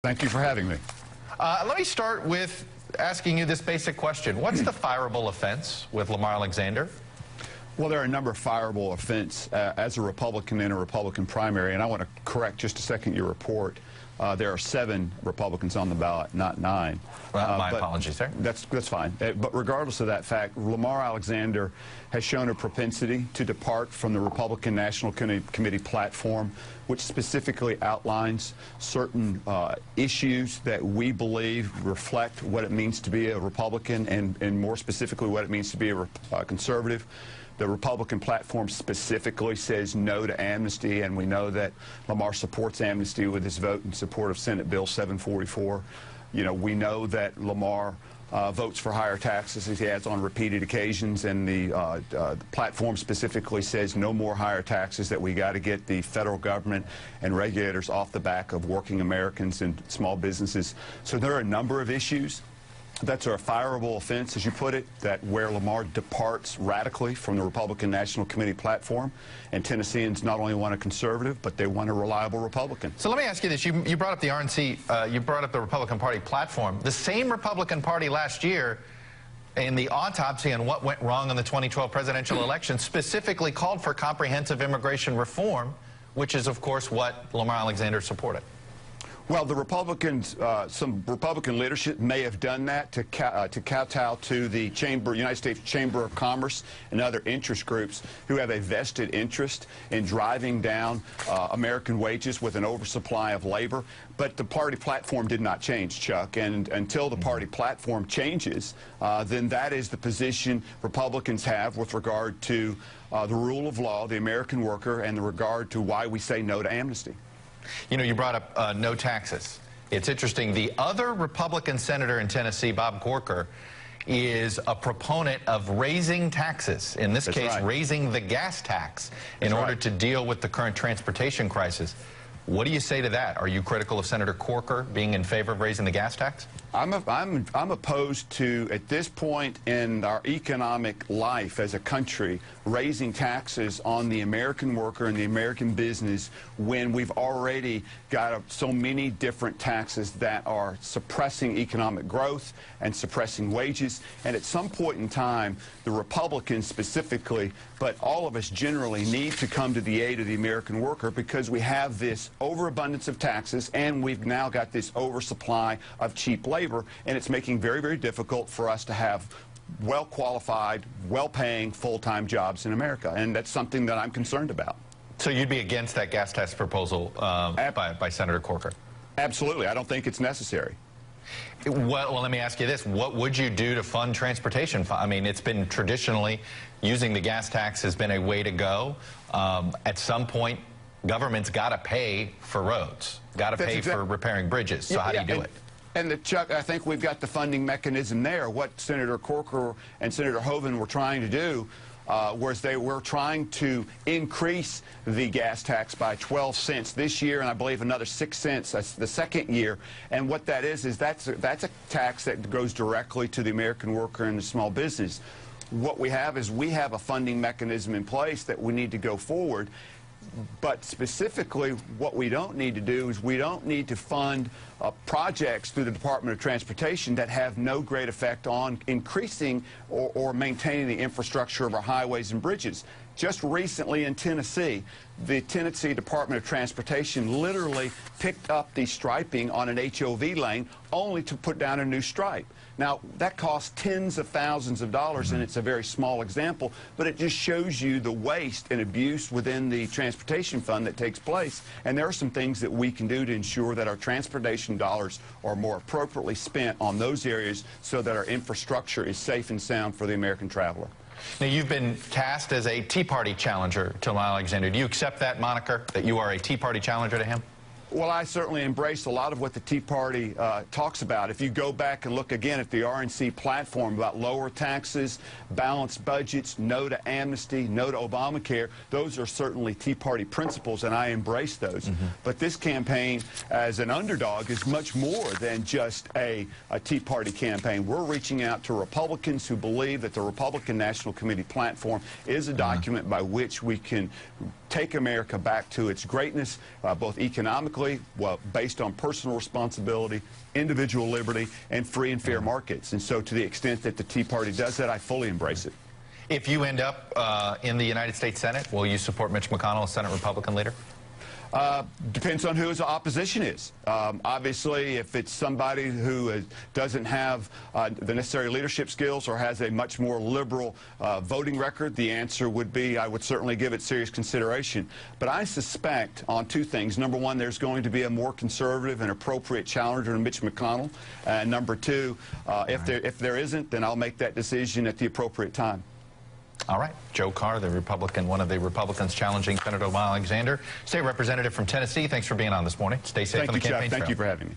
Thank you for having me. Let me start with asking you this basic question. What's the fireable offense with Lamar Alexander? Well, there are a number of fireable offenses as a Republican in a Republican primary, and I want to correct just a second your report. There are 7 Republicans on the ballot, not 9. My apologies, sir. That's fine. But regardless of that fact, Lamar Alexander has shown a propensity to depart from the Republican National Committee platform, which specifically outlines certain issues that we believe reflect what it means to be a Republican and more specifically what it means to be a conservative. The Republican platform specifically says no to amnesty, and we know that Lamar supports amnesty with his vote in support of Senate Bill 744. You know, we know that Lamar votes for higher taxes, as he has on repeated occasions, and the platform specifically says no more higher taxes, that we got to get the federal government and regulators off the back of working Americans and small businesses. So there are a number of issues. That's a fireable offense, as you put it, that where Lamar departs radically from the Republican National Committee platform, and Tennesseans not only want a conservative, but they want a reliable Republican. So let me ask you this. You brought up the RNC, you brought up the Republican Party platform. The same Republican Party last year in the autopsy on what went wrong in the 2012 presidential election specifically called for comprehensive immigration reform, which is, of course, what Lamar Alexander supported. Well, the Republicans, some Republican leadership may have done that to kowtow to the United States Chamber of Commerce and other interest groups who have a vested interest in driving down American wages with an oversupply of labor. But the party platform did not change, Chuck. And until the party platform changes, then that is the position Republicans have with regard to the rule of law, the American worker, and the regard to why we say no to amnesty. You know, you brought up no taxes. It's interesting. The other Republican senator in Tennessee, Bob Corker, is a proponent of raising taxes, in this case, raising the gas tax in order to deal with the current transportation crisis. What do you say to that? Are you critical of Senator Corker being in favor of raising the gas tax? I'm opposed to, at this point in our economic life as a country, raising taxes on the American worker and the American business when we've already got so many different taxes that are suppressing economic growth and suppressing wages. And at some point in time, the Republicans specifically, but all of us generally, need to come to the aid of the American worker, because we have this overabundance of taxes and we've now got this oversupply of cheap labor, and it's making very, very difficult for us to have well-qualified, well-paying, full-time jobs in America, and that's something that I'm concerned about. So you'd be against that gas tax proposal by Senator Corker? Absolutely. I don't think it's necessary. Well, let me ask you this. What would you do to fund transportation? I mean, it's been traditionally, using the gas tax has been a way to go. At some point, government's got to pay for roads, got to pay for repairing bridges. So how do you do it? And Chuck, I think we've got the funding mechanism there. What Senator Corker and Senator Hoeven were trying to do was they were trying to increase the gas tax by 12 cents this year, and I believe another 6 cents the second year. And what that is that's a tax that goes directly to the American worker and the small business. What we have is we have a funding mechanism in place that we need to go forward. But specifically, what we don't need to do is we don't need to fund projects through the Department of Transportation that have no great effect on increasing or maintaining the infrastructure of our highways and bridges. Just recently in Tennessee, the Tennessee Department of Transportation literally picked up the striping on an HOV lane only to put down a new stripe. Now, that costs tens of thousands of dollars, and it's a very small example, but it just shows you the waste and abuse within the transportation fund that takes place. And there are some things that we can do to ensure that our transportation dollars are more appropriately spent on those areas so that our infrastructure is safe and sound for the American traveler. Now, you've been cast as a Tea Party challenger to Lamar Alexander. Do you accept that moniker, that you are a Tea Party challenger to him? Well, I certainly embrace a lot of what the Tea Party talks about. If you go back and look again at the RNC platform about lower taxes, balanced budgets, no to amnesty, no to Obamacare, those are certainly Tea Party principles, and I embrace those. But this campaign, as an underdog, is much more than just a Tea Party campaign. We're reaching out to Republicans who believe that the Republican National Committee platform is a document by which we can take America back to its greatness, both economically, based on personal responsibility, individual liberty, and free and fair markets. And so to the extent that the Tea Party does that, I fully embrace it. If you end up in the United States Senate, will you support Mitch McConnell as Senate Republican leader? Depends on who his opposition is. Obviously, if it's somebody who doesn't have the necessary leadership skills or has a much more liberal voting record, the answer would be I would certainly give it serious consideration. But I suspect on two things. Number one, there's going to be a more conservative and appropriate challenger to Mitch McConnell. And number two, if there isn't, then I'll make that decision at the appropriate time. All right. Joe Carr, the Republican, one of the Republicans challenging Senator Alexander, State Representative from Tennessee. Thanks for being on this morning. Stay safe on the campaign trail. Thank you for having me.